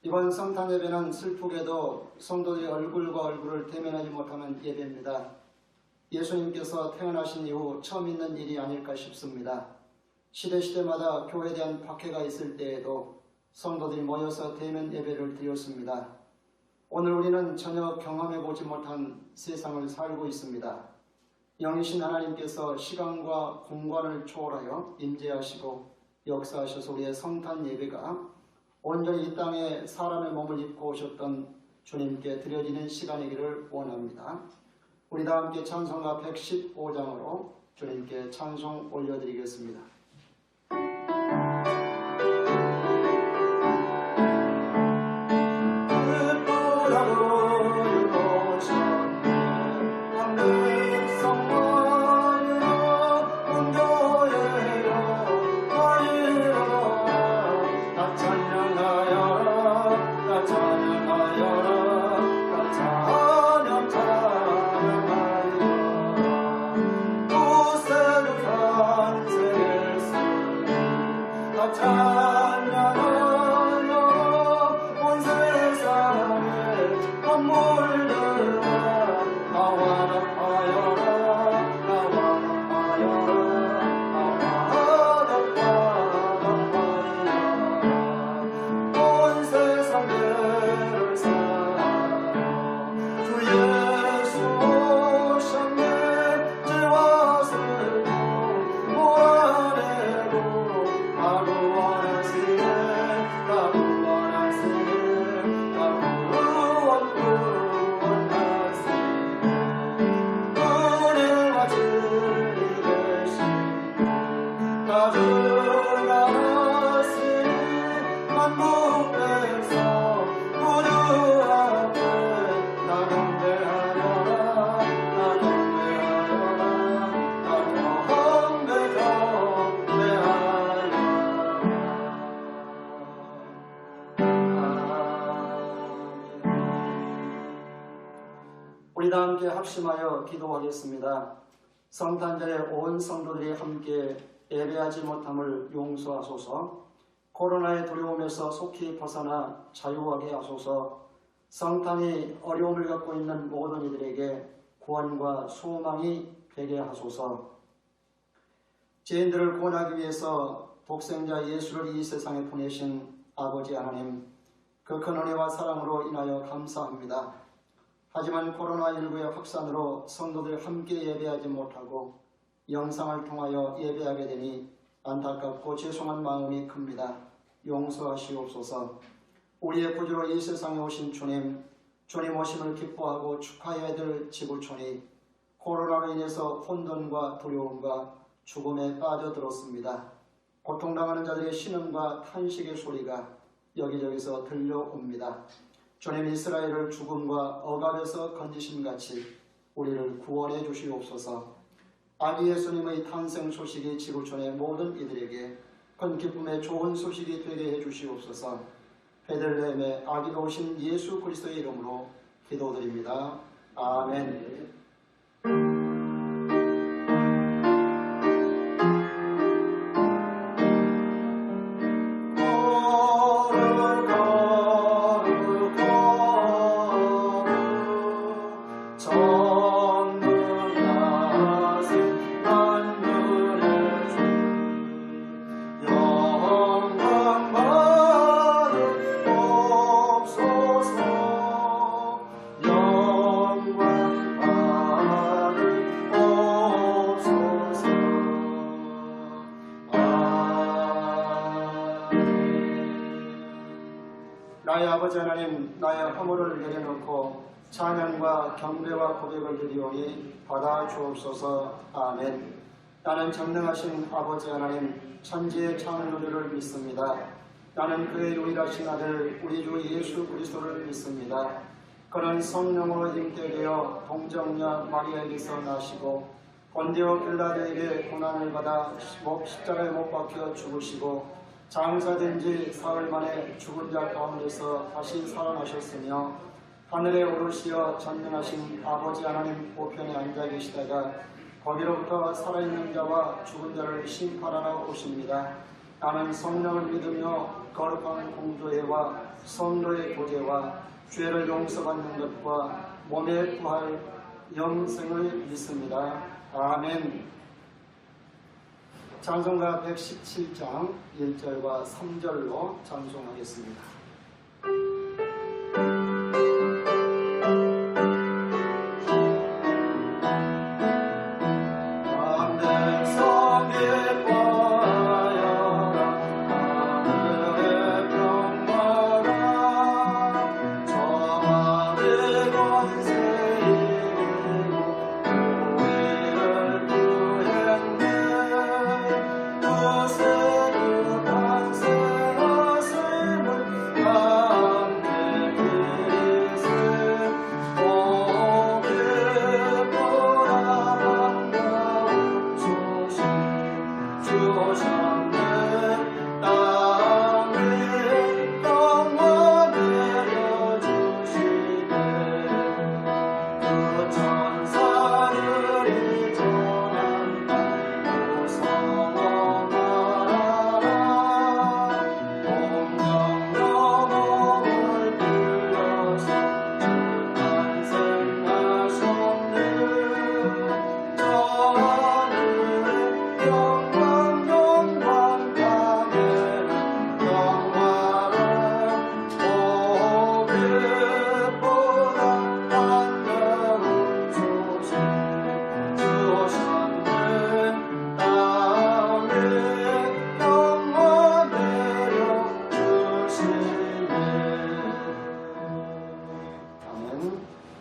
이번 성탄 예배는 슬프게도 성도들이 얼굴과 얼굴을 대면하지 못하는 예배입니다. 예수님께서 태어나신 이후 처음 있는 일이 아닐까 싶습니다. 시대마다 교회에 대한 박해가 있을 때에도 성도들이 모여서 대면 예배를 드렸습니다. 오늘 우리는 전혀 경험해보지 못한 세상을 살고 있습니다. 영이신 하나님께서 시간과 공간을 초월하여 임재하시고 역사하셔서 우리의 성탄 예배가 온전히 이 땅에 사람의 몸을 입고 오셨던 주님께 드려지는 시간이기를 원합니다. 우리 다 함께 찬송가 115장으로 주님께 찬송 올려드리겠습니다. 우리 다 함께 합심하여 기도하겠습니다. 성탄절에 온 성도들이 함께 예배하지 못함을 용서하소서. 코로나의 두려움에서 속히 벗어나 자유하게 하소서. 성탄이 어려움을 갖고 있는 모든 이들에게 구원과 소망이 되게 하소서. 죄인들을 구원하기 위해서 독생자 예수를 이 세상에 보내신 아버지 하나님, 그 큰 은혜와 사랑으로 인하여 감사합니다. 하지만 코로나19의 확산으로 성도들 함께 예배하지 못하고 영상을 통하여 예배하게 되니 안타깝고 죄송한 마음이 큽니다. 용서하시옵소서. 우리의 구주로 이 세상에 오신 주님 오심을 기뻐하고 축하해야 될 지구촌이 코로나로 인해서 혼돈과 두려움과 죽음에 빠져들었습니다. 고통당하는 자들의 신음과 탄식의 소리가 여기저기서 들려옵니다. 주님, 이스라엘을 죽음과 억압에서 건지심같이 우리를 구원해 주시옵소서. 아기 예수님의 탄생 소식이 지구촌의 모든 이들에게 큰 기쁨의 좋은 소식이 되게 해 주시옵소서. 베들레헴의 아기가 오신 예수 그리스도의 이름으로 기도드립니다. 아멘. 나의 아버지 하나님, 나의 허물을 내려놓고 찬양과 경배와 고백을 드리오니 받아 주옵소서. 아멘. 나는 전능하신 아버지 하나님, 천지의 창조주를 믿습니다. 나는 그의 유일하신 아들 우리 주 예수 그리스도를 믿습니다. 그는 성령으로 잉태되어 동정녀 마리아에게서 나시고 본디오 빌라도에게 고난을 받아 십자가에 못 박혀 죽으시고 장사된 지 사흘 만에 죽은 자 가운데서 다시 살아나셨으며 하늘에 오르시어 전능하신 아버지 하나님 우편에 앉아 계시다가 거기로부터 살아있는 자와 죽은 자를 심판하러 오십니다. 나는 성령을 믿으며 거룩한 공도회와 성도의 교제와 죄를 용서받는 것과 몸의 부활 영생을 믿습니다. 아멘. 찬송가 117장 1절과 3절로 찬송하겠습니다.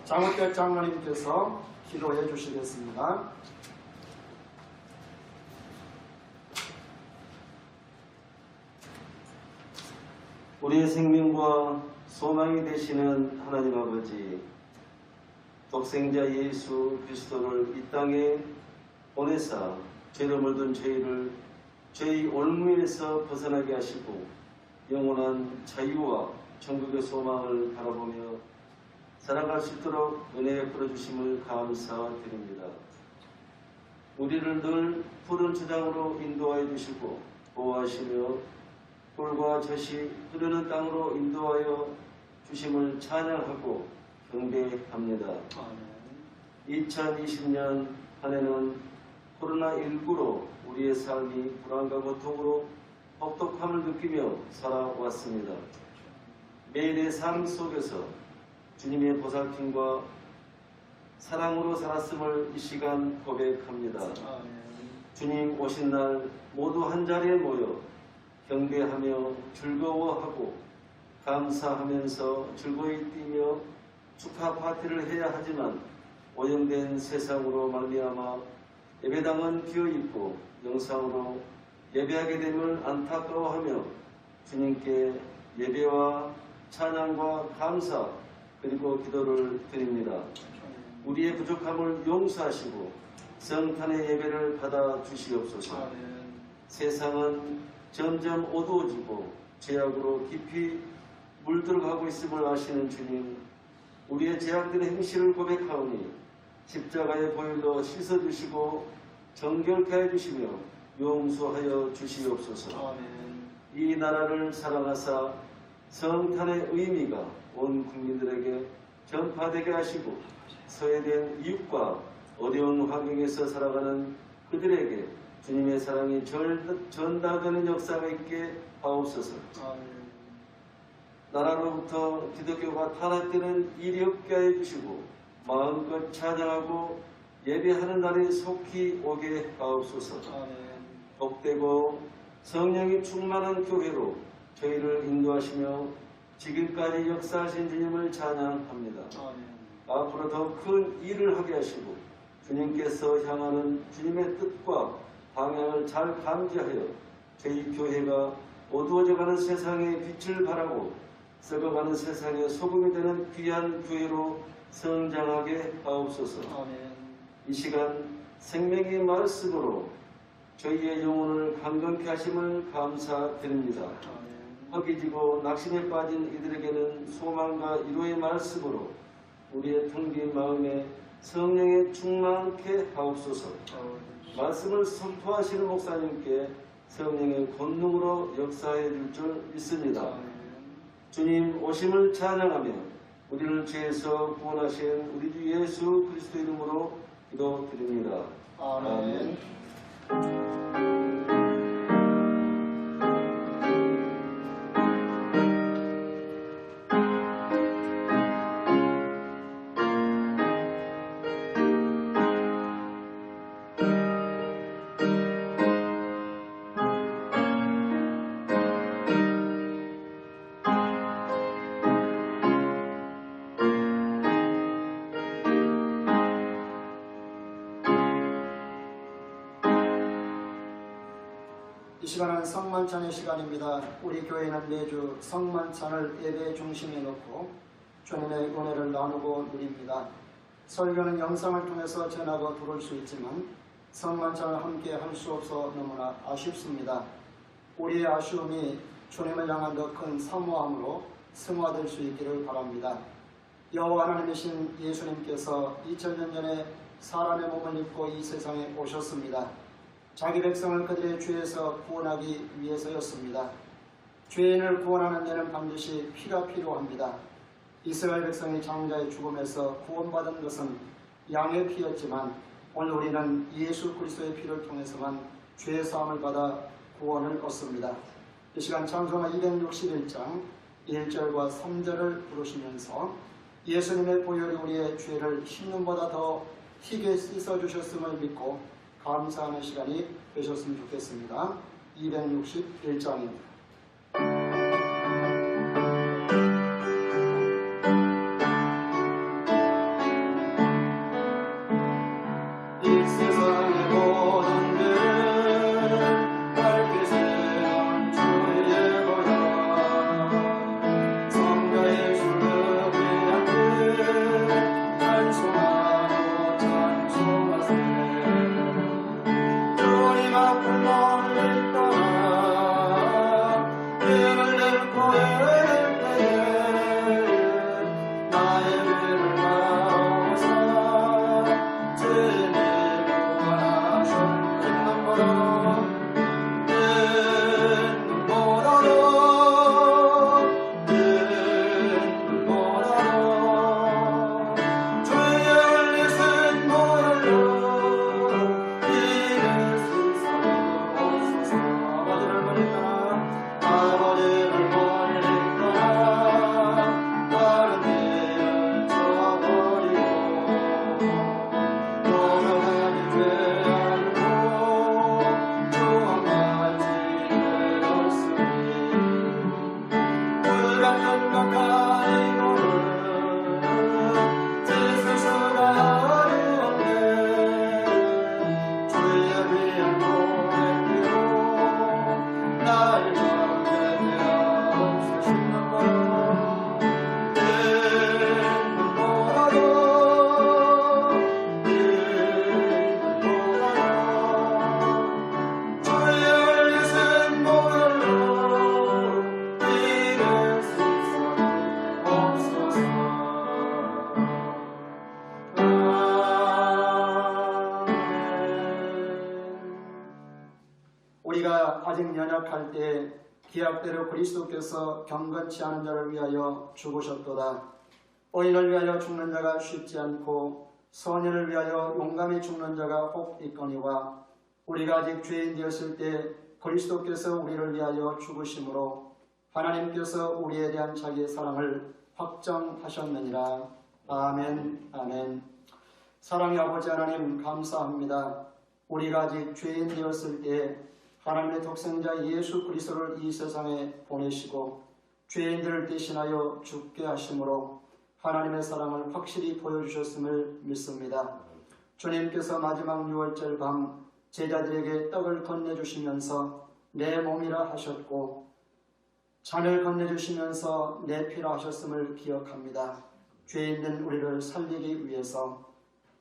장우택 장로님께서 기도해 주시겠습니다. 우리의 생명과 소망이 되시는 하나님 아버지, 독생자 예수 그리스도를 이 땅에 보내사 죄로 물든 저희를 죄의 올무에서 벗어나게 하시고 영원한 자유와 천국의 소망을 바라보며 살아갈 수 있도록 은혜 베풀어 주심을 감사드립니다. 우리를 늘 푸른 주장으로 인도하여 주시고 보호하시며 꿀과 젖이 흐르는 땅으로 인도하여 주심을 찬양하고 경배합니다. 2020년 한 해는 코로나19로 우리의 삶이 불안과 고통으로 혹독함을 느끼며 살아왔습니다. 매일의 삶 속에서 주님의 보살핌과 사랑으로 살았음을 이 시간 고백합니다. 주님 오신 날 모두 한자리에 모여 경배하며 즐거워하고 감사하면서 즐거이 뛰며 축하 파티를 해야 하지만 오염된 세상으로 말미암아 예배당은 비어있고 영상으로 예배하게 됨을 안타까워하며 주님께 예배와 찬양과 감사 그리고 기도를 드립니다. 우리의 부족함을 용서하시고 성탄의 예배를 받아 주시옵소서. 세상은 점점 어두워지고 죄악으로 깊이 물들어가고 있음을 아시는 주님, 우리의 죄악된 행실을 고백하오니 십자가의 보혈로 씻어주시고 정결케 해주시며 용서하여 주시옵소서. 이 나라를 사랑하사 성탄의 의미가 온 국민들에게 전파되게 하시고 소외된 이웃과 어려운 환경에서 살아가는 그들에게 주님의 사랑이 전달되는 역사가 있게 하옵소서. 나라로부터 기독교가 타락되는 일이 없게 해주시고 마음껏 찬양하고 예배하는 날이 속히 오게 하옵소서. 복되고 성령이 충만한 교회로 저희를 인도하시며 지금까지 역사하신 주님을 찬양합니다. 앞으로 더 큰 일을 하게 하시고 주님께서 향하는 주님의 뜻과 방향을 잘 감지하여 저희 교회가 어두워져가는 세상에 빛을 발하고 썩어가는 세상에 소금이 되는 귀한 교회로 성장하게 하옵소서. 이 시간 생명의 말씀으로 저희의 영혼을 강건케 하심을 감사드립니다. 허기지고 낙심에 빠진 이들에게는 소망과 위로의 말씀으로 우리의 텅 빈 마음에 성령에 충만케 하옵소서. 말씀을 선포하시는 목사님께 성령의 권능으로 역사해 줄 줄 믿습니다. 주님 오심을 찬양하며 우리를 죄에서 구원하신 우리 주 예수 그리스도 이름으로 기도드립니다. 아멘. 이 시간은 성만찬의 시간입니다. 우리 교회는 매주 성만찬을 예배 중심에 놓고 주님의 은혜를 나누고 누립니다. 설교는 영상을 통해서 전하고 들을 수 있지만 성만찬을 함께 할 수 없어 너무나 아쉽습니다. 우리의 아쉬움이 주님을 향한 더 큰 사모함으로 승화될 수 있기를 바랍니다. 여호와 하나님이신 예수님께서 2000년 전에 사람의 몸을 입고 이 세상에 오셨습니다. 자기 백성을 그들의 죄에서 구원하기 위해서였습니다. 죄인을 구원하는 데는 반드시 피가 필요합니다. 이스라엘 백성이 장자의 죽음에서 구원받은 것은 양의 피였지만 오늘 우리는 예수 그리스도의 피를 통해서만 죄 사함을 받아 구원을 얻습니다. 이 시간 찬송가 261장 1절과 3절을 부르시면서 예수님의 보혈이 우리의 죄를 흰눈보다 더 희게 씻어주셨음을 믿고 감사하는 시간이 되셨으면 좋겠습니다. 261장입니다. 우리가 아직 연약할 때 기약대로 그리스도께서 경건치 않은 자를 위하여 죽으셨도다. 의인을 위하여 죽는 자가 쉽지 않고 선인을 위하여 용감히 죽는 자가 혹 있거니와 우리가 아직 죄인 되었을 때 그리스도께서 우리를 위하여 죽으심으로 하나님께서 우리에 대한 자기의 사랑을 확정하셨느니라. 아멘. 아멘. 사랑의 아버지 하나님 감사합니다. 우리가 아직 죄인 되었을 때 하나님의 독생자 예수 그리스도를 이 세상에 보내시고 죄인들을 대신하여 죽게 하심으로 하나님의 사랑을 확실히 보여주셨음을 믿습니다. 주님께서 마지막 6월절 밤 제자들에게 떡을 건네주시면서 내 몸이라 하셨고 잔을 건네주시면서 내 피라 하셨음을 기억합니다. 죄인된 우리를 살리기 위해서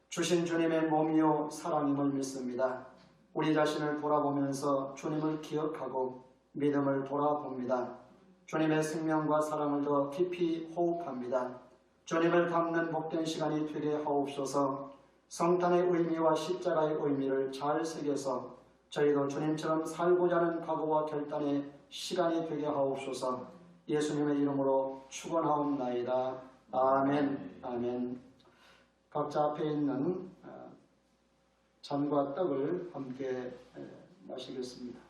주신 주님의 몸이요 사랑임을 믿습니다. 우리 자신을 돌아보면서 주님을 기억하고 믿음을 돌아봅니다. 주님의 생명과 사랑을 더 깊이 호흡합니다. 주님을 닮는 복된 시간이 되게 하옵소서. 성탄의 의미와 십자가의 의미를 잘 새겨서 저희도 주님처럼 살고자 하는 각오와 결단의 시간이 되게 하옵소서. 예수님의 이름으로 축원하옵나이다. 아멘. 아멘. 각자 앞에 있는 잔과 떡을 함께 마시겠습니다.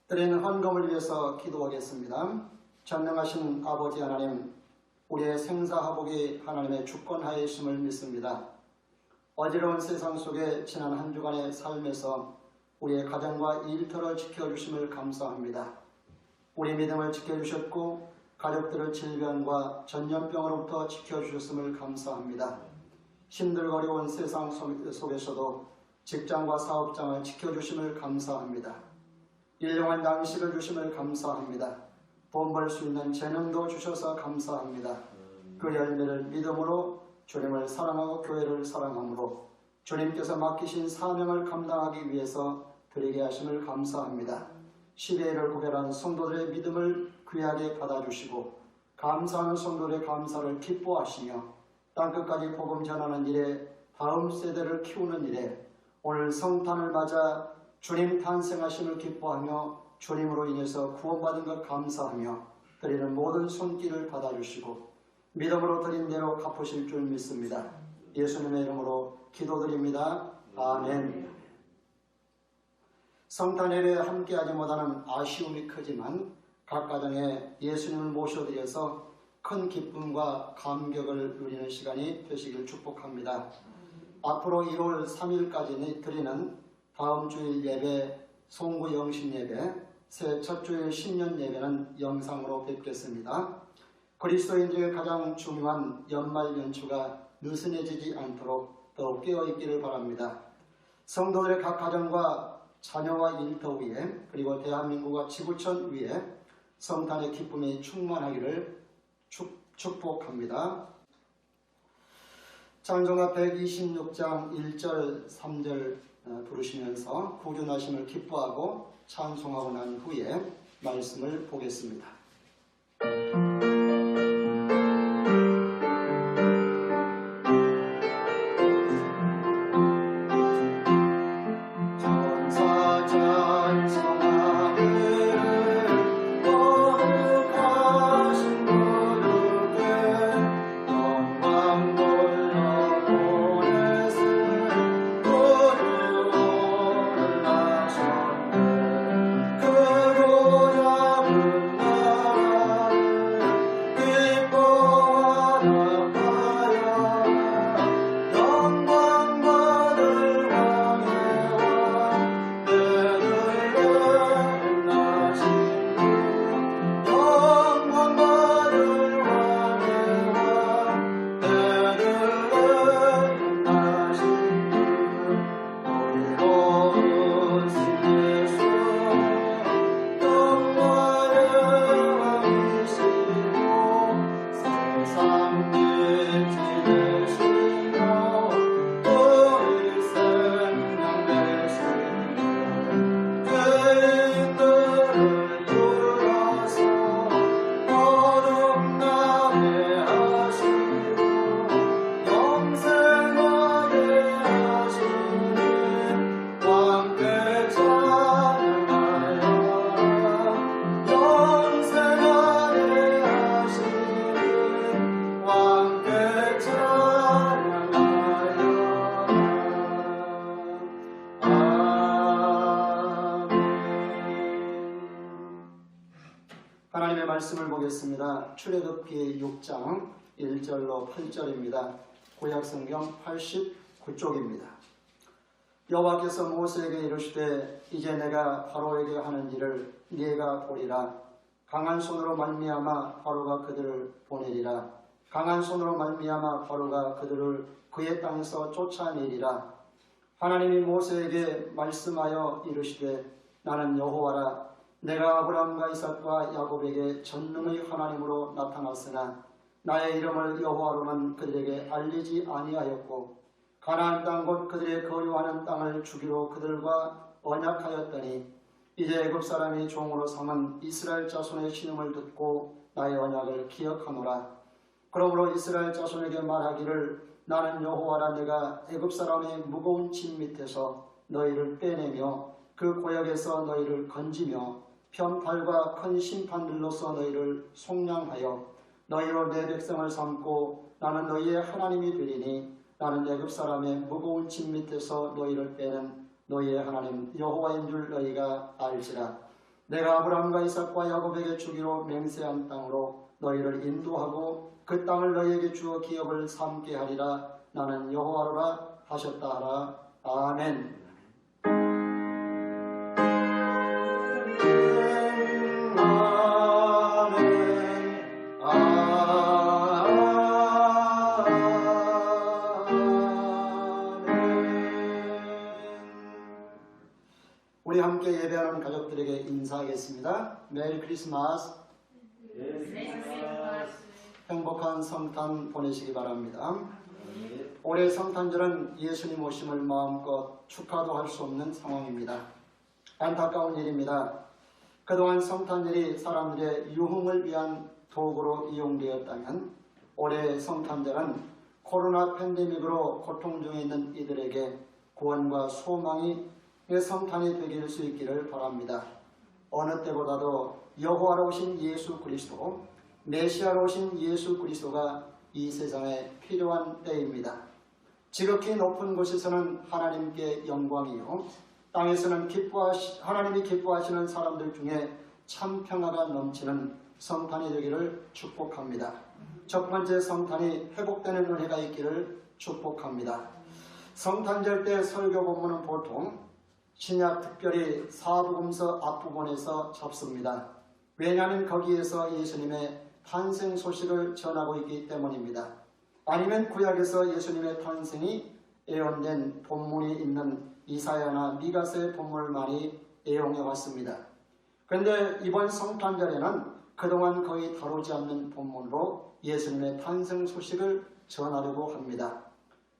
드리는 헌금을 위해서 기도하겠습니다. 전능하신 아버지 하나님, 우리의 생사화복이 하나님의 주권하에 있음을 믿습니다. 어지러운 세상 속에 지난 한 주간의 삶에서 우리의 가정과 일터를 지켜주심을 감사합니다. 우리 믿음을 지켜주셨고 가족들을 질병과 전염병으로부터 지켜주셨음을 감사합니다. 힘들거려운 세상 속에서도 직장과 사업장을 지켜주심을 감사합니다. 일용할 양식을 주심을 감사합니다. 돈 벌 수 있는 재능도 주셔서 감사합니다. 그 열매를 믿음으로 주님을 사랑하고 교회를 사랑함으로 주님께서 맡기신 사명을 감당하기 위해서 드리게 하심을 감사합니다. 시대를 구별한 성도들의 믿음을 귀하게 받아주시고 감사하는 성도들의 감사를 기뻐하시며 땅끝까지 복음 전하는 일에 다음 세대를 키우는 일에 오늘 성탄을 맞아 주님 탄생하심을 기뻐하며 주님으로 인해서 구원받은 것 감사하며 드리는 모든 손길을 받아주시고 믿음으로 드린 대로 갚으실 줄 믿습니다. 예수님의 이름으로 기도드립니다. 아멘. 성탄 예배에 함께하지 못하는 아쉬움이 크지만 각 가정에 예수님을 모셔드려서 큰 기쁨과 감격을 누리는 시간이 되시길 축복합니다. 앞으로 1월 3일까지 드리는 다음 주일 예배, 송구 영신 예배, 새 첫 주일 신년 예배는 영상으로 뵙겠습니다. 그리스도인들의 가장 중요한 연말 연초가 느슨해지지 않도록 더욱 깨어있기를 바랍니다. 성도들의 각 가정과 자녀와 일터 위에 그리고 대한민국과 지구촌 위에 성탄의 기쁨이 충만하기를 축복합니다. 찬송가 126장 1절 3절 부르시면서 구주나심을 기뻐하고 찬송하고 난 후에 말씀을 보겠습니다. 하나님의 말씀을 보겠습니다. 출애굽기 6장 1절로 8절입니다. 구약성경 89쪽입니다. 여호와께서 모세에게 이르시되 이제 내가 바로에게 하는 일을 네가 보리라. 강한 손으로 말미암아 바로가 그들을 보내리라. 강한 손으로 말미암아 바로가 그들을 그의 땅에서 쫓아내리라. 하나님이 모세에게 말씀하여 이르시되 나는 여호와라. 내가 아브라함과 이삭과 야곱에게 전능의 하나님으로 나타났으나 나의 이름을 여호와로는 그들에게 알리지 아니하였고 가나안 땅 곧 그들의 거류하는 땅을 주기로 그들과 언약하였더니 이제 애굽 사람이 종으로 삼은 이스라엘 자손의 신음을 듣고 나의 언약을 기억하노라. 그러므로 이스라엘 자손에게 말하기를 나는 여호와라. 내가 애굽 사람의 무거운 짐 밑에서 너희를 빼내며 그 고역에서 너희를 건지며 편팔과 큰 심판들로서 너희를 속량하여 너희로 내 백성을 삼고 나는 너희의 하나님이 되리니 나는 애굽 사람의 무거운 짐 밑에서 너희를 빼는 너희의 하나님 여호와인 줄 너희가 알지라. 내가 아브라함과 이삭과 야곱에게 주기로 맹세한 땅으로 너희를 인도하고 그 땅을 너희에게 주어 기업을 삼게 하리라. 나는 여호와로라 하셨다 하라. 아멘. 우리 함께 예배하는 가족들에게 인사하겠습니다. 메리 크리스마스. 행복한 성탄 보내시기 바랍니다. 올해 성탄절은 예수님 오심을 마음껏 축하도 할 수 없는 상황입니다. 안타까운 일입니다. 그동안 성탄절이 사람들의 유흥을 위한 도구로 이용되었다면 올해 성탄절은 코로나 팬데믹으로 고통 중에 있는 이들에게 구원과 소망이 성탄이 되길 수 있기를 바랍니다. 어느 때보다도 여호와로 오신 예수 그리스도, 메시아로 오신 예수 그리스도가 이 세상에 필요한 때입니다. 지극히 높은 곳에서는 하나님께 영광이요, 땅에서는 하나님이 기뻐하시는 사람들 중에 참 평화가 넘치는 성탄이 되기를 축복합니다. 첫 번째 성탄이 회복되는 은혜가 있기를 축복합니다. 성탄절 때 설교 본문은 보통 신약 특별히 사복음서 앞부분에서 잡습니다. 왜냐하면 거기에서 예수님의 탄생 소식을 전하고 있기 때문입니다. 아니면 구약에서 예수님의 탄생이 예언된 본문이 있는 이사야나 미가서의 본문을 많이 애용해 왔습니다. 그런데 이번 성탄절에는 그동안 거의 다루지 않는 본문으로 예수님의 탄생 소식을 전하려고 합니다.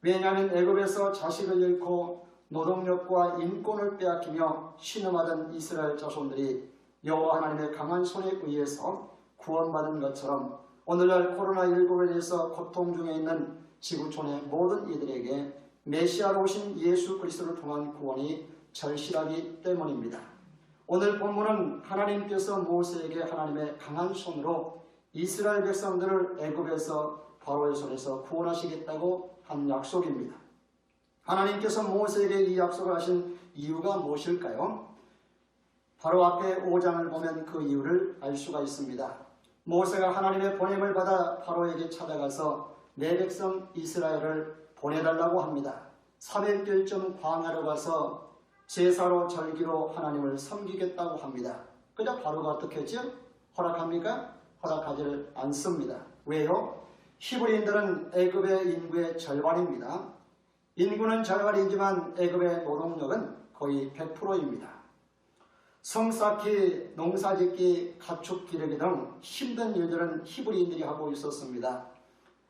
왜냐하면 애굽에서 자식을 잃고 노동력과 인권을 빼앗기며 신음하던 이스라엘 자손들이 여호와 하나님의 강한 손에 의해서 구원받은 것처럼 오늘날 코로나19로 인해서 고통 중에 있는 지구촌의 모든 이들에게 메시아로 오신 예수 그리스도를 통한 구원이 절실하기 때문입니다. 오늘 본문은 하나님께서 모세에게 하나님의 강한 손으로 이스라엘 백성들을 애굽에서 바로의 손에서 구원하시겠다고 한 약속입니다. 하나님께서 모세에게 이 약속을 하신 이유가 무엇일까요? 바로 앞에 5장을 보면 그 이유를 알 수가 있습니다. 모세가 하나님의 보냄을 받아 바로에게 찾아가서 내 백성 이스라엘을 보내달라고 합니다. 3일길쯤 광야로 가서 제사로 절기로 하나님을 섬기겠다고 합니다. 그저 바로가 어떻게 했죠? 허락합니까? 허락하지를 않습니다. 왜요? 히브리인들은 애굽의 인구의 절반입니다. 인구는 절반이지만 애굽의 노동력은 거의 100%입니다. 성 쌓기, 농사 짓기, 가축 기르기 등 힘든 일들은 히브리인들이 하고 있었습니다.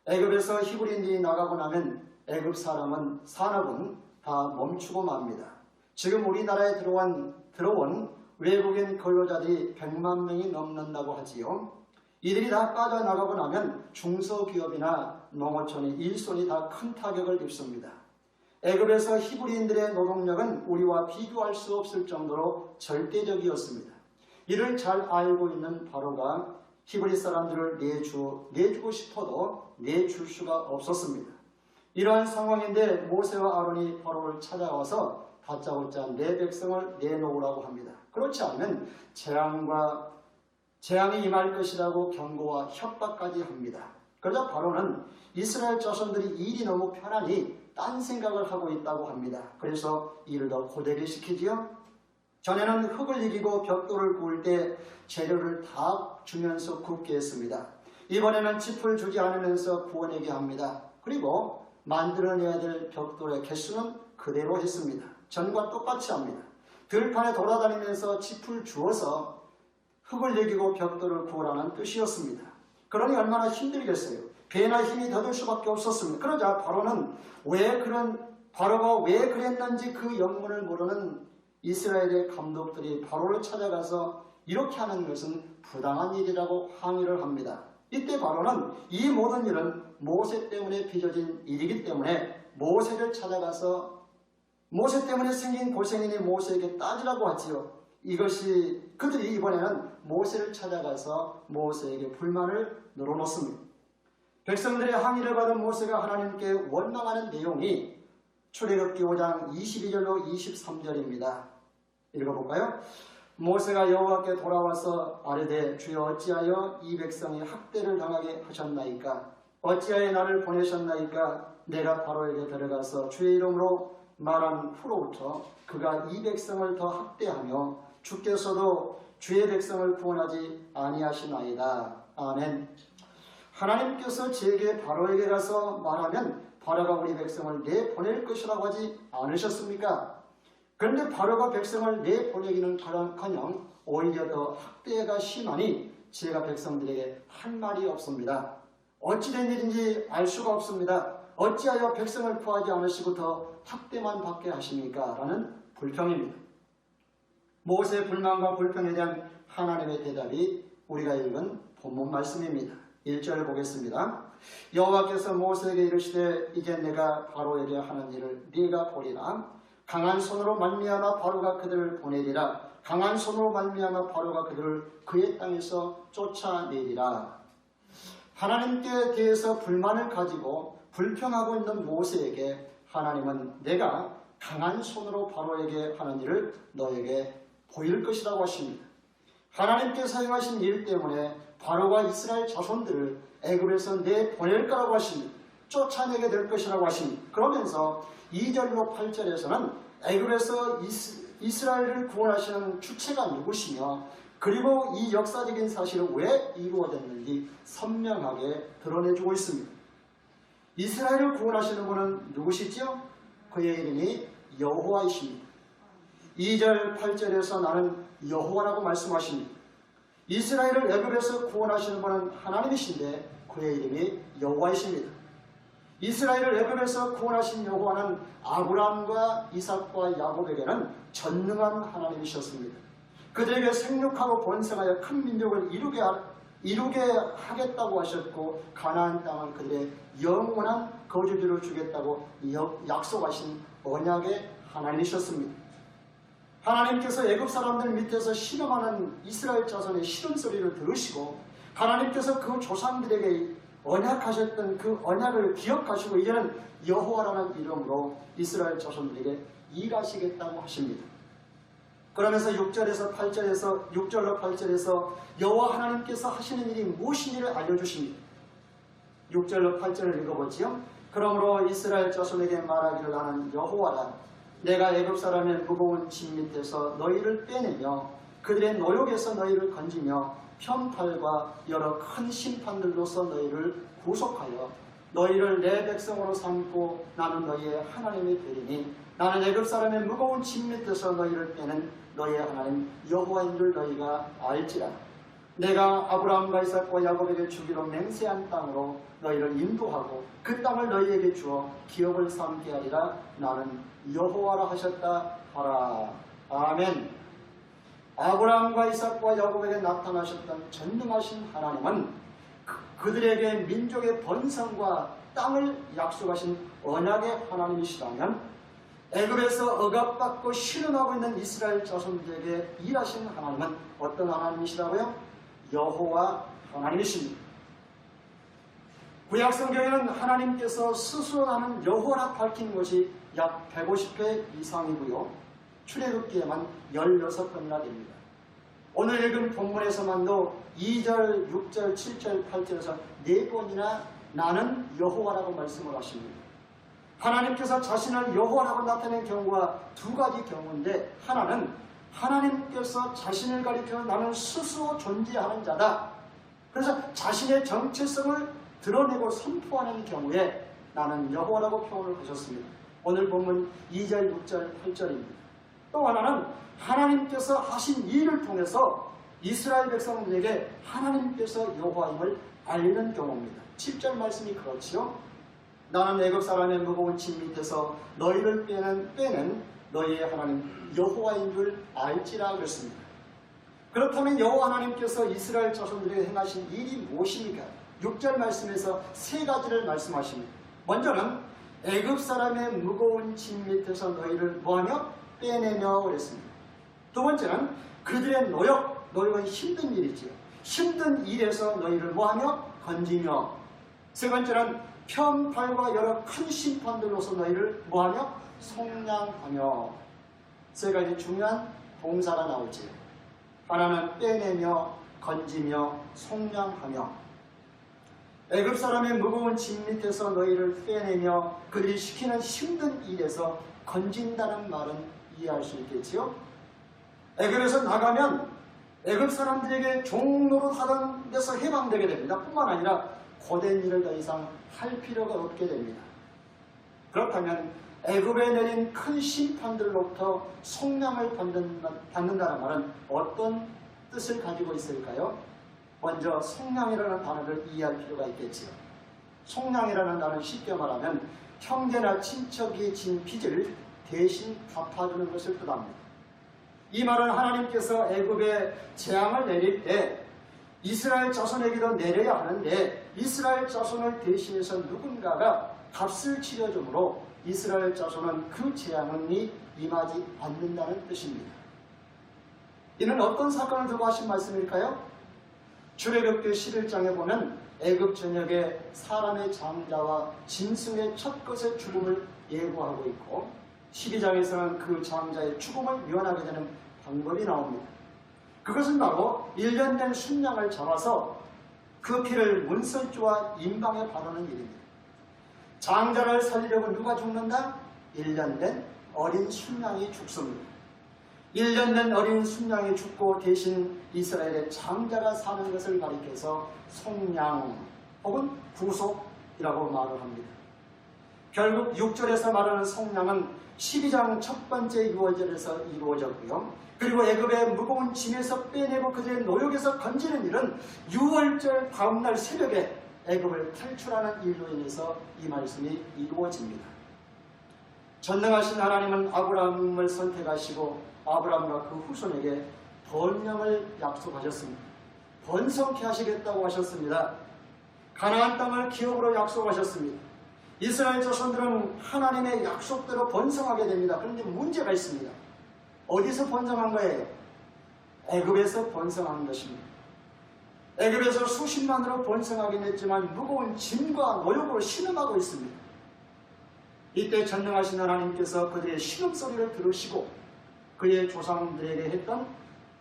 애굽에서 히브리인들이 나가고 나면 애굽 사람은 산업은 다 멈추고 맙니다. 지금 우리나라에 들어온 외국인 근로자들이 100만 명이 넘는다고 하지요. 이들이 다 빠져나가고 나면 중소기업이나 농어촌의 일손이 다 큰 타격을 입습니다. 애굽에서 히브리인들의 노동력은 우리와 비교할 수 없을 정도로 절대적이었습니다. 이를 잘 알고 있는 바로가 히브리 사람들을 내주고 싶어도 내줄 수가 없었습니다. 이러한 상황인데 모세와 아론이 바로를 찾아와서 다짜고짜 내 백성을 내놓으라고 합니다. 그렇지 않으면 재앙이 임할 것이라고 경고와 협박까지 합니다. 그러자 바로는 이스라엘 자손들이 일이 너무 편하니 딴 생각을 하고 있다고 합니다. 그래서 일을 더 고되게 시키지요. 전에는 흙을 이기고 벽돌을 구울 때 재료를 다 주면서 굽게 했습니다. 이번에는 짚을 주지 않으면서 구워내게 합니다. 그리고 만들어내야 될 벽돌의 개수는 그대로 했습니다. 전과 똑같이 합니다. 들판에 돌아다니면서 짚을 주어서 흙을 내기고 벽돌을 구하라는 뜻이었습니다. 그러니 얼마나 힘들겠어요. 배나 힘이 더들 수밖에 없었습니다. 그러자 바로가 왜 그랬는지 그 영문을 모르는 이스라엘의 감독들이 바로를 찾아가서 이렇게 하는 것은 부당한 일이라고 항의를 합니다. 이때 바로는 이 모든 일은 모세 때문에 빚어진 일이기 때문에 모세를 찾아가서 모세 때문에 생긴 고생이니 모세에게 따지라고 하지요. 이것이 그들이 이번에는 모세를 찾아가서 모세에게 불만을 늘어놓습니다. 백성들의 항의를 받은 모세가 하나님께 원망하는 내용이 출애굽기 5장 22절로 23절입니다. 읽어볼까요? 모세가 여호와께 돌아와서 아뢰되 주여 어찌하여 이 백성이 학대를 당하게 하셨나이까? 어찌하여 나를 보내셨나이까? 내가 바로에게 들어가서 주의 이름으로 말한 후로부터 그가 이 백성을 더 학대하며 주께서도 주의 백성을 구원하지 아니하시나이다. 아멘. 하나님께서 제게 바로에게 가서 말하면 바로가 우리 백성을 내보낼 것이라고 하지 않으셨습니까? 그런데 바로가 백성을 내보내기는커녕 오히려 더 학대가 심하니 제가 백성들에게 할 말이 없습니다. 어찌된 일인지 알 수가 없습니다. 어찌하여 백성을 구하지 않으시고 더 학대만 받게 하십니까? 라는 불평입니다. 모세의 불만과 불평에 대한 하나님의 대답이 우리가 읽은 본문 말씀입니다. 1절을 보겠습니다. 여호와께서 모세에게 이르시되 이제 내가 바로에게 하는 일을 네가 보리라. 강한 손으로 말미암아 바로가 그들을 보내리라. 강한 손으로 말미암아 바로가 그들을 그의 땅에서 쫓아내리라. 하나님께 대해서 불만을 가지고 불평하고 있는 모세에게 하나님은 내가 강한 손으로 바로에게 하는 일을 너에게 보일 것이라고 하십니다. 하나님께서 행하신 일 때문에 바로가 이스라엘 자손들을 애굽에서 내보낼 거라고 하십니다. 쫓아내게 될 것이라고 하십니다. 그러면서 2절로 8절에서는 애굽에서 이스라엘을 구원하시는 주체가 누구시며 그리고 이 역사적인 사실은 왜 이루어졌는지 선명하게 드러내주고 있습니다. 이스라엘을 구원하시는 분은 누구시죠? 그의 이름이 여호와이십니다. 2절 8절에서 나는 여호와라고 말씀하십니다. 이스라엘을 애굽에서 구원하시는 분은 하나님이신데 그의 이름이 여호와이십니다. 이스라엘을 애굽에서 구원하신 여호와는 아브라함과 이삭과 야곱에게는 전능한 하나님이셨습니다. 그들에게 생육하고 번성하여 큰 민족을 이루게 하겠다고 하셨고 가나안 땅은 그들의 영원한 거주지로 주겠다고 약속하신 언약의 하나님이셨습니다. 하나님께서 애굽 사람들 밑에서 신음하는 이스라엘 자손의 신음소리를 들으시고 하나님께서 그 조상들에게 언약하셨던 그 언약을 기억하시고 이제는 여호와라는 이름으로 이스라엘 자손들에게 일하시겠다고 하십니다. 그러면서 6절로 8절에서 여호와 하나님께서 하시는 일이 무엇인지를 알려주십니다. 6절로 8절을 읽어보지요. 그러므로 이스라엘 자손에게 말하기를 나는 여호와라. 내가 애굽 사람의 무거운 짐 밑에서 너희를 빼내며 그들의 노역에서 너희를 건지며 편팔과 여러 큰 심판들로서 너희를 구속하여 너희를 내 백성으로 삼고 나는 너희의 하나님이 되리니 나는 애굽 사람의 무거운 짐 밑에서 너희를 빼는 너희의 하나님 여호와인 줄 너희가 알지라. 내가 아브라함과 이삭과 야곱에게 주기로 맹세한 땅으로 너희를 인도하고 그 땅을 너희에게 주어 기업을 삼게 하리라. 나는 여호와라 하셨다 하라. 아멘. 아브라함과 이삭과 야곱에게 나타나셨던 전능하신 하나님은 그들에게 민족의 번성과 땅을 약속하신 언약의 하나님이시라면 애굽에서 억압받고 신음하고 있는 이스라엘 자손들에게 일하신 하나님은 어떤 하나님이시라고요? 여호와 하나님이십니다. 구약 성경에는 하나님께서 스스로 나는 여호와라 밝힌 것이 약 150회 이상이고요. 출애굽기에만 16번이나 됩니다. 오늘 읽은 본문에서만도 2절, 6절, 7절, 8절에서 4번이나 나는 여호와라고 말씀을 하십니다. 하나님께서 자신을 여호와라고 나타낸 경우가 두 가지 경우인데 하나는 하나님께서 자신을 가리켜 나는 스스로 존재하는 자다. 그래서 자신의 정체성을 드러내고 선포하는 경우에 나는 여호와라고 표현을 하셨습니다. 오늘 본문 2절, 6절, 8절입니다. 또 하나는 하나님께서 하신 일을 통해서 이스라엘 백성들에게 하나님께서 여호와임을 알리는 경우입니다. 7절 말씀이 그렇지요. 나는 애굽 사람의 무거운 짐 밑에서 너희를 빼낸 너희의 하나님 여호와인 줄 알지라 그랬습니다. 그렇다면 여호와 하나님께서 이스라엘 자손들에게 행하신 일이 무엇입니까? 6절 말씀에서 세 가지를 말씀하십니다. 먼저는 애굽 사람의 무거운 짐 밑에서 너희를 뭐하며? 빼내며 그랬습니다. 두 번째는 그들의 노력은 힘든 일이지요. 힘든 일에서 너희를 뭐하며? 건지며. 세 번째는 편팔과 여러 큰 심판들로서 너희를 뭐하며? 속량하며. 세 가지 중요한 동사가 나오지요. 하나는 빼내며, 건지며, 속량하며. 애굽 사람의 무거운 짐 밑에서 너희를 빼내며 그들이 시키는 힘든 일에서 건진다는 말은 이해할 수 있겠지요. 애굽에서 나가면 애굽 사람들에게 종노릇하던 데서 해방되게 됩니다. 뿐만 아니라 고된 일을 더 이상 할 필요가 없게 됩니다. 그렇다면 애굽에 내린 큰 심판들로부터 속량을 받는다는 말은 어떤 뜻을 가지고 있을까요? 먼저 속량이라는 단어를 이해할 필요가 있겠지요. 속량이라는 단어는 쉽게 말하면 형제나 친척이 진 빚을 대신 갚아주는 것을 뜻합니다. 이 말은 하나님께서 애굽에 재앙을 내릴 때 이스라엘 자손에게도 내려야 하는데 이스라엘 자손을 대신해서 누군가가 값을 치러주므로 이스라엘 자손은 그 재앙이 임하지 않는다는 뜻입니다. 이는 어떤 사건을 두고 하신 말씀일까요? 출애굽기 11장에 보면 애굽 전역에 사람의 장자와 짐승의 첫 것의 죽음을 예고하고 있고 12장에서는 그 장자의 죽음을 면하게 되는 방법이 나옵니다. 그것은 바로 1년 된 순양을 잡아서 그 피를 문설주와 임방에 바르는 일입니다. 장자를 살리려고 누가 죽는다? 1년 된 어린 순양이 죽습니다. 1년 된 어린 순양이 죽고 대신 이스라엘의 장자가 사는 것을 가리켜서 속량 혹은 구속이라고 말을 합니다. 결국 6절에서 말하는 속량은 12장 첫 번째 유월절에서 이루어졌고요. 그리고 애굽의 무거운 짐에서 빼내고 그들의 노역에서 건지는 일은 유월절 다음날 새벽에 애굽을 탈출하는 일로 인해서 이 말씀이 이루어집니다. 전능하신 하나님은 아브라함을 선택하시고 아브라함과 그 후손에게 번영을 약속하셨습니다. 번성케 하시겠다고 하셨습니다. 가나안 땅을 기업으로 약속하셨습니다. 이스라엘 자손들은 하나님의 약속대로 번성하게 됩니다. 그런데 문제가 있습니다. 어디서 번성한 거예요? 애굽에서 번성한 것입니다. 애굽에서 수십만으로 번성하긴 했지만 무거운 짐과 노역으로 신음하고 있습니다. 이때 전능하신 하나님께서 그들의 신음소리를 들으시고 그의 조상들에게 했던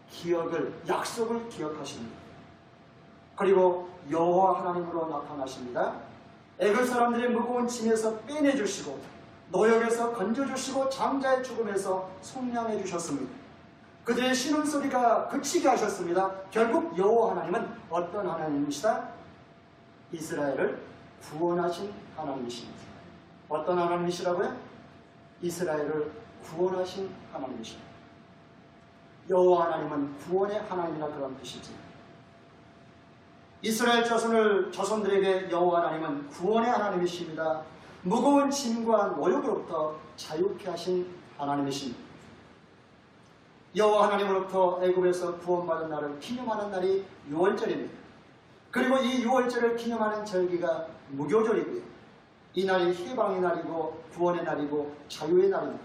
기억을, 약속을 기억하십니다. 그리고 여호와 하나님으로 나타나십니다. 애굽 사람들의 무거운 짐에서 빼내주시고 노역에서 건져주시고 장자의 죽음에서 속량해 주셨습니다. 그들의 신음소리가 그치게 하셨습니다. 결국 여호와 하나님은 어떤 하나님이시다? 이스라엘을 구원하신 하나님이십니다. 어떤 하나님이시라고요? 이스라엘을 구원하신 하나님이십니다. 여호와 하나님은 구원의 하나님이라 그런 뜻이지. 이스라엘 자손들에게 여호와 하나님은 구원의 하나님이십니다. 무거운 짐과 노역으로부터 자유케 하신 하나님이십니다. 여호와 하나님으로부터 애굽에서 구원받은 날을 기념하는 날이 유월절입니다. 그리고 이 유월절을 기념하는 절기가 무교절이고요. 이 날이 해방의 날이고 구원의 날이고 자유의 날입니다.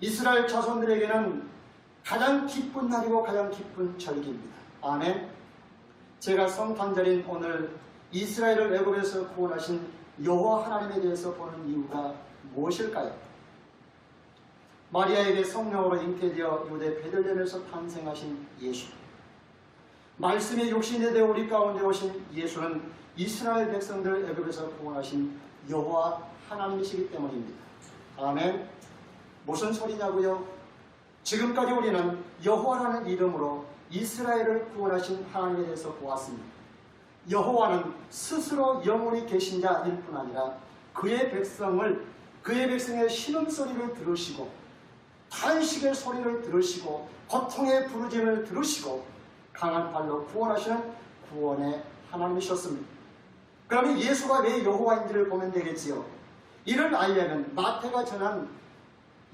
이스라엘 자손들에게는 가장 기쁜 날이고 가장 기쁜 절기입니다. 아멘. 제가 성탄절인 오늘 이스라엘을 애굽에서 구원하신 여호와 하나님에 대해서 보는 이유가 무엇일까요? 마리아에게 성령으로 잉태되어 유대 베들레헴에서 탄생하신 예수, 말씀이 육신이 되어 우리 가운데 오신 예수는 이스라엘 백성들을 애굽에서 구원하신 여호와 하나님이시기 때문입니다. 아멘. 무슨 소리냐고요? 지금까지 우리는 여호와라는 이름으로 이스라엘을 구원하신 하나님에 대해서 보았습니다. 여호와는 스스로 영원히 계신 자일 뿐 아니라 그의 백성의 신음소리를 들으시고 탄식의 소리를 들으시고 고통의 부르짖음을 들으시고 강한 발로 구원하시는 구원의 하나님이셨습니다. 그러면 예수가 왜 여호와인지를 보면 되겠지요. 이를 알려면 마태가 전한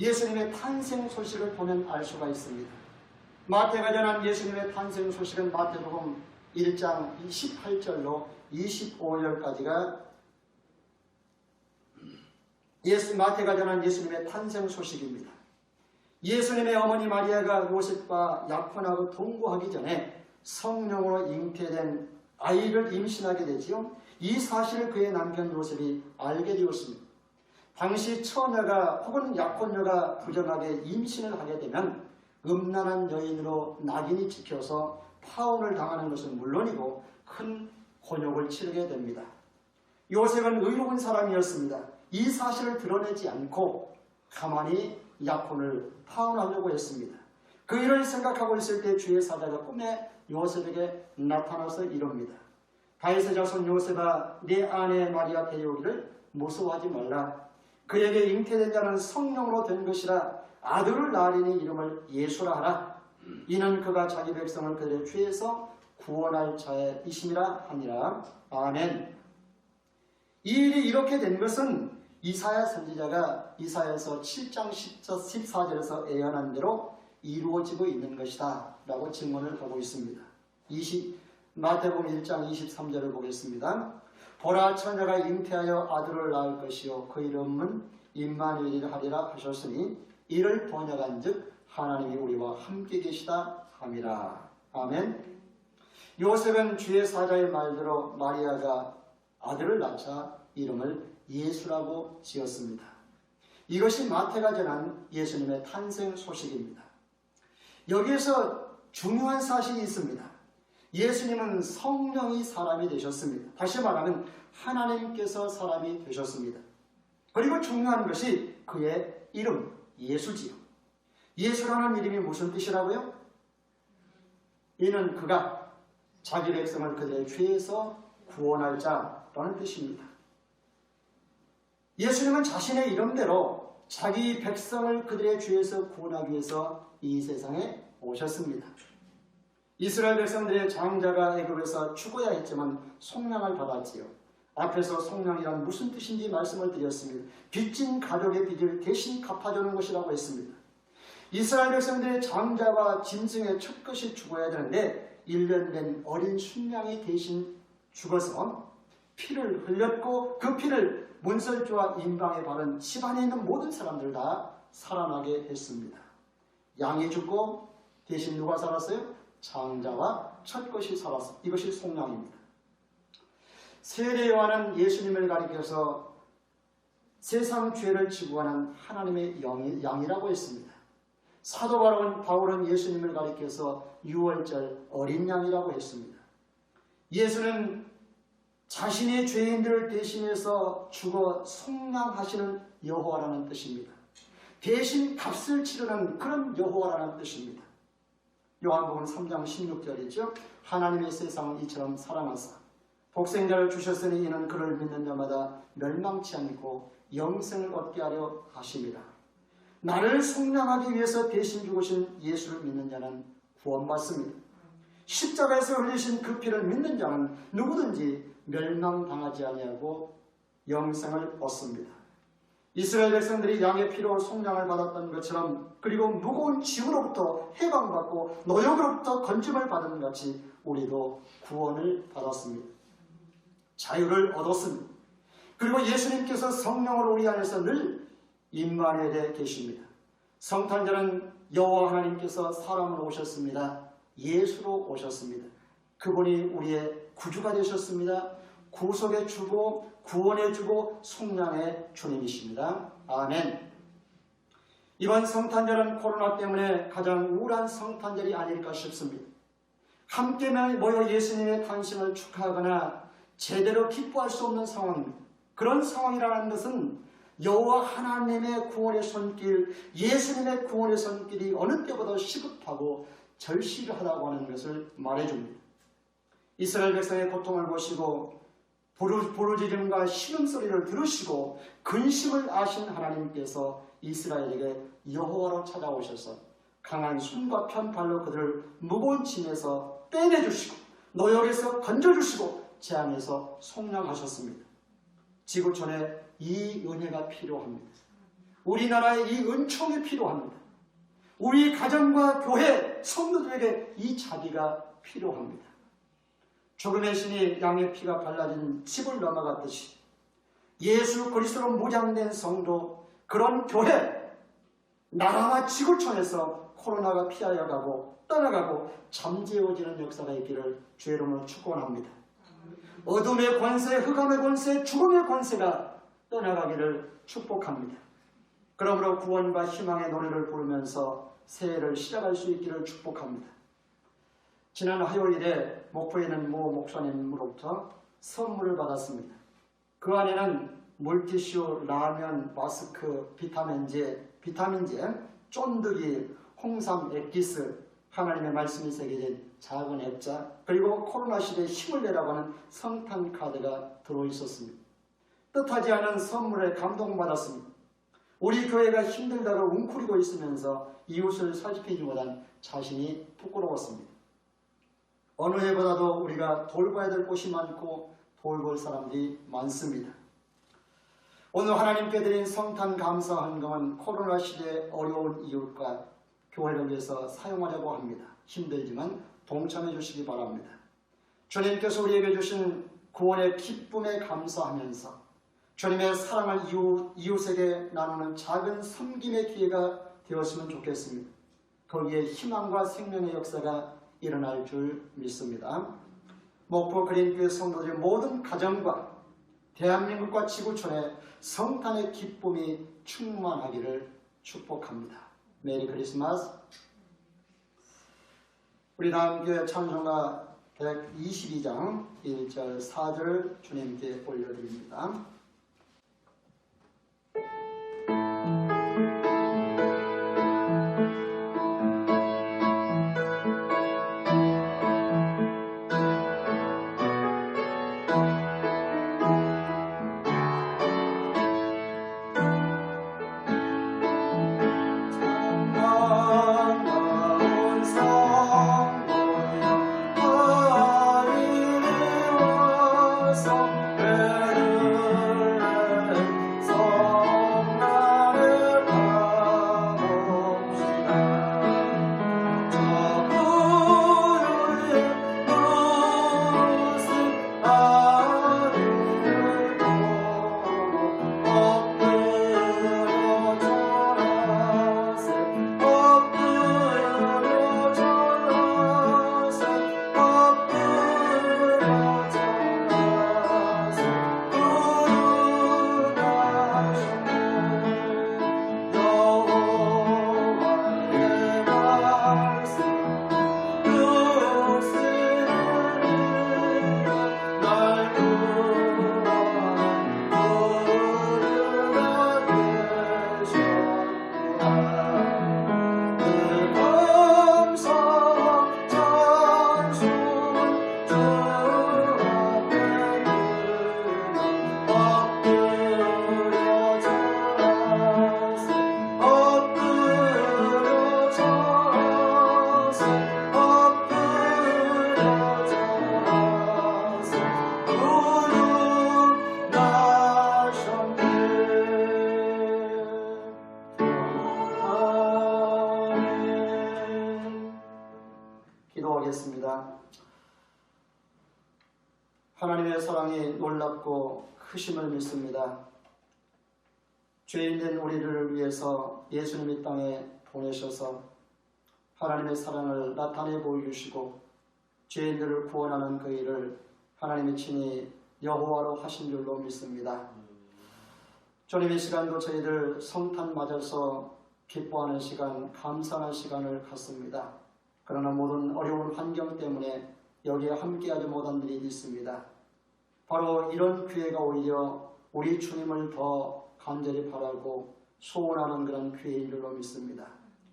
예수님의 탄생 소식을 보면 알 수가 있습니다. 마태가 전한 예수님의 탄생 소식은 마태복음 1장 28절로 25절까지가 마태가 전한 예수님의 탄생 소식입니다. 예수님의 어머니 마리아가 요셉과 약혼하고 동거하기 전에 성령으로 잉태된 아이를 임신하게 되지요. 이 사실을 그의 남편 요셉이 알게 되었습니다. 당시 처녀가 혹은 약혼녀가 부정하게 임신을 하게 되면 음란한 여인으로 낙인이 찍혀서 파혼을 당하는 것은 물론이고 큰 곤욕을 치르게 됩니다. 요셉은 의로운 사람이었습니다. 이 사실을 드러내지 않고 가만히 약혼을 파혼하려고 했습니다. 그 일을 생각하고 있을 때 주의 사자가 꿈에 요셉에게 나타나서 이릅니다. 다윗의 자손 요셉아, 내 아내 마리아 데려오기를 무서워하지 말라. 그에게 잉태된 자는 성령으로 된 것이라. 아들을 낳으리니 이름을 예수라 하라. 이는 그가 자기 백성을 그들의 죄에서 구원할 자이심이라 하니라. 아멘. 이 일이 이렇게 된 것은 이사야 선지자가 이사야서 7장 14절에서 예언한 대로 이루어지고 있는 것이다 라고 증언을 하고 있습니다. 마태복음 1장 23절을 보겠습니다. 보라, 처녀가 잉태하여 아들을 낳을 것이요 그 이름은 임마누엘이라 하리라 하셨으니 이를 번역한 즉 하나님이 우리와 함께 계시다 함이라. 아멘. 요셉은 주의 사자의 말대로 마리아가 아들을 낳자 이름을 예수라고 지었습니다. 이것이 마태가 전한 예수님의 탄생 소식입니다. 여기에서 중요한 사실이 있습니다. 예수님은 성령이 사람이 되셨습니다. 다시 말하면 하나님께서 사람이 되셨습니다. 그리고 중요한 것이 그의 이름 예수지요. 예수라는 이름이 무슨 뜻이라고요? 이는 그가 자기 백성을 그들의 죄에서 구원할 자라는 뜻입니다. 예수님은 자신의 이름대로 자기 백성을 그들의 죄에서 구원하기 위해서 이 세상에 오셨습니다. 이스라엘 백성들의 장자가 애굽에서 죽어야 했지만 속량을 받았지요. 앞에서 속량이란 무슨 뜻인지 말씀을 드렸습니다. 빚진 가족의 빚을 대신 갚아주는 것이라고 했습니다. 이스라엘 백성들의 장자와 짐승의 첫 것이 죽어야 되는데 1년 된 어린 순양이 대신 죽어서 피를 흘렸고 그 피를 문설주와 임방에 바른 집안에 있는 모든 사람들 다 살아나게 했습니다. 양이 죽고 대신 누가 살았어요? 장자와 첫 것이 살았습니다. 이것이 속량입니다. 세례 요한은 예수님을 가리켜서 세상 죄를 지고 가는 하나님의 양이라고 했습니다. 사도 바울은 예수님을 가리켜서 유월절 어린 양이라고 했습니다. 예수는 자신의 죄인들을 대신해서 죽어 속량하시는 여호와라는 뜻입니다. 대신 값을 치르는 그런 여호와라는 뜻입니다. 요한복음 3장 16절이죠. 하나님의 세상을 이처럼 사랑하사 독생자를 주셨으니 이는 그를 믿는 자마다 멸망치 않고 영생을 얻게 하려 하심이라. 나를 속량하기 위해서 대신 죽으신 예수를 믿는 자는 구원받습니다. 십자가에서 흘리신 그 피를 믿는 자는 누구든지 멸망당하지 아니하고 영생을 얻습니다. 이스라엘 백성들이 양의 피로 속량을 받았던 것처럼 그리고 무거운 짐으로부터 해방받고 노역으로부터 건짐을 받은 같이 우리도 구원을 받았습니다. 자유를 얻었습니다. 그리고 예수님께서 성령으로 우리 안에서 늘 임마누엘에 계십니다. 성탄절은 여호와 하나님께서 사람으로 오셨습니다. 예수로 오셨습니다. 그분이 우리의 구주가 되셨습니다. 구속해 주고 구원해 주고 속량의 주님이십니다. 아멘. 이번 성탄절은 코로나 때문에 가장 우울한 성탄절이 아닐까 싶습니다. 함께 모여 예수님의 탄생을 축하하거나 제대로 기뻐할 수 없는 상황입니다. 그런 상황이라는 것은 여호와 하나님의 구원의 손길, 예수님의 구원의 손길이 어느 때보다 시급하고 절실하다고 하는 것을 말해줍니다. 이스라엘 백성의 고통을 보시고 부르짖음과 신음소리를 들으시고 근심을 아신 하나님께서 이스라엘에게 여호와로 찾아오셔서 강한 손과 편팔로 그들을 무거운 짐에서 떼내주시고 노역에서 건져주시고 재앙에서 속량하셨습니다. 지구촌에 이 은혜가 필요합니다. 우리나라에 이 은총이 필요합니다. 우리 가정과 교회, 성도들에게 이 자비가 필요합니다. 죽음의 신이 양의 피가 발라진 집을 넘어갔듯이 예수 그리스도로 무장된 성도, 그런 교회, 나라와 지구촌에서 코로나가 피하여 가고 떠나가고 잠재워지는 역사가 있기를 주의 이름으로 축원합니다. 어둠의 권세, 흑암의 권세, 죽음의 권세가 떠나가기를 축복합니다. 그러므로 구원과 희망의 노래를 부르면서 새해를 시작할 수 있기를 축복합니다. 지난 화요일에 목포에 있는 모 목사님으로부터 선물을 받았습니다. 그 안에는 물티슈, 라면, 마스크, 비타민제, 쫀득이, 홍삼 액기스, 하나님의 말씀이 새겨진 작은 액자, 그리고 코로나 시대에 힘을 내라고 하는 성탄 카드가 들어있었습니다. 뜻하지 않은 선물에 감동받았습니다. 우리 교회가 힘들다고 웅크리고 있으면서 이웃을 살피지 못한 자신이 부끄러웠습니다. 어느 해보다도 우리가 돌봐야 될 곳이 많고 돌볼 사람들이 많습니다. 오늘 하나님께 드린 성탄 감사 헌금은 코로나 시대의 어려운 이웃과 교회를 위해서 사용하려고 합니다. 힘들지만 동참해 주시기 바랍니다. 주님께서 우리에게 주신 구원의 기쁨에 감사하면서 주님의 사랑을 이웃에게 나누는 작은 섬김의 기회가 되었으면 좋겠습니다. 거기에 희망과 생명의 역사가 일어날 줄 믿습니다. 목포 그린교회 성도들의 모든 가정과 대한민국과 지구촌에 성탄의 기쁨이 충만하기를 축복합니다. 메리 크리스마스. 우리 다음교회 찬송가 122장 1절 4절을 주님께 올려드립니다. 기도하겠습니다. 하나님의 사랑이 놀랍고 크심을 믿습니다. 죄인된 우리를 위해서 예수님이 땅에 보내셔서 하나님의 사랑을 나타내 보여주시고 죄인들을 구원하는 그 일을 하나님이 친히 여호와로 하신 줄로 믿습니다. 주님, 이 시간도 저희들 성탄 맞아서 기뻐하는 시간, 감사하는 시간을 갖습니다. 그러나 모든 어려운 환경 때문에 여기에 함께하지 못한 일이 있습니다. 바로 이런 기회가 오히려 우리 주님을 더 간절히 바라고 소원하는 그런 기회인 줄로 믿습니다.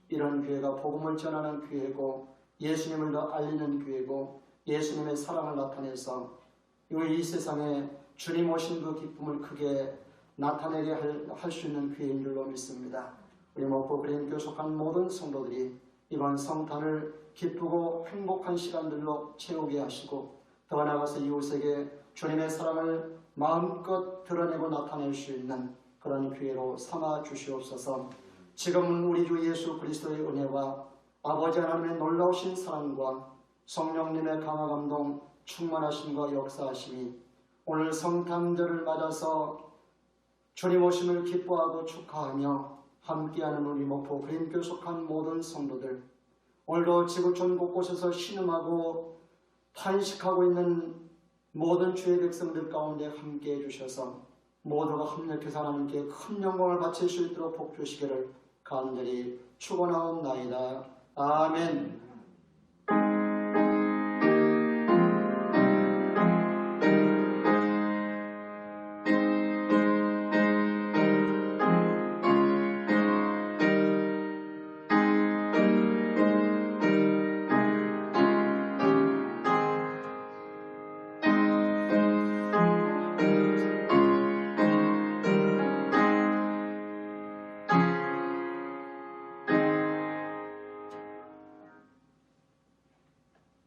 이런 기회가 복음을 전하는 기회고 예수님을 더 알리는 기회고 예수님의 사랑을 나타내서 이 세상에 주님 오신 그 기쁨을 크게 나타내게 할 수 있는 기회인 줄로 믿습니다. 우리 목포 그린교회 속한 모든 성도들이 이번 성탄을 기쁘고 행복한 시간들로 채우게 하시고 더 나아가서 이웃에게 주님의 사랑을 마음껏 드러내고 나타낼 수 있는 그런 기회로 삼아 주시옵소서. 지금은 우리 주 예수 그리스도의 은혜와 아버지 하나님의 놀라우신 사랑과 성령님의 강화 감동 충만하심과 역사하심이 오늘 성탄절을 맞아서 주님 오심을 기뻐하고 축하하며 함께하는 우리 목포 그린교회 속한 모든 성도들, 오늘도 지구촌 곳곳에서 신음하고 탄식하고 있는 모든 주의 백성들 가운데 함께해 주셔서 모두가 합력해서 하나님께 큰 영광을 바칠 수 있도록 복주시기를 간절히 축원하옵나이다. 아멘.